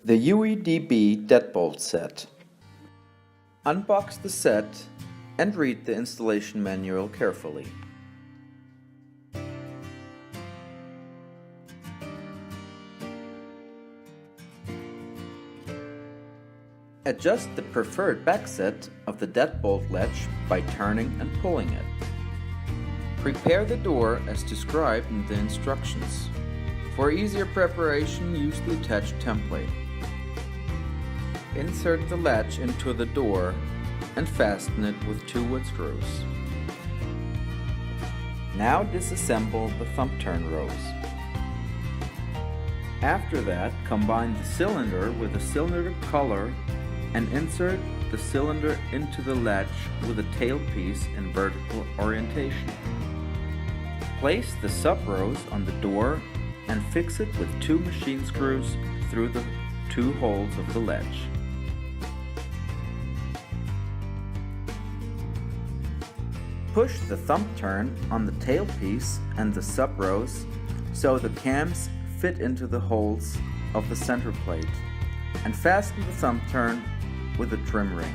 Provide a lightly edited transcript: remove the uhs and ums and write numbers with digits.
The UEDB Deadbolt set. Unbox the set and read the installation manual carefully. Adjust the preferred backset of the deadbolt latch by turning and pulling it. Prepare the door as described in the instructions. For easier preparation, use the attached template. Insert the latch into the door and fasten it with 2 wood screws. Now disassemble the thumb turn rows. After that, combine the cylinder with the cylinder collar and insert the cylinder into the latch with a tailpiece in vertical orientation. Place the sub-rows on the door and fix it with 2 machine screws through the 2 holes of the latch. Push the thumb turn on the tailpiece and the sub-rows so the cams fit into the holes of the center plate, and fasten the thumb turn with a trim ring.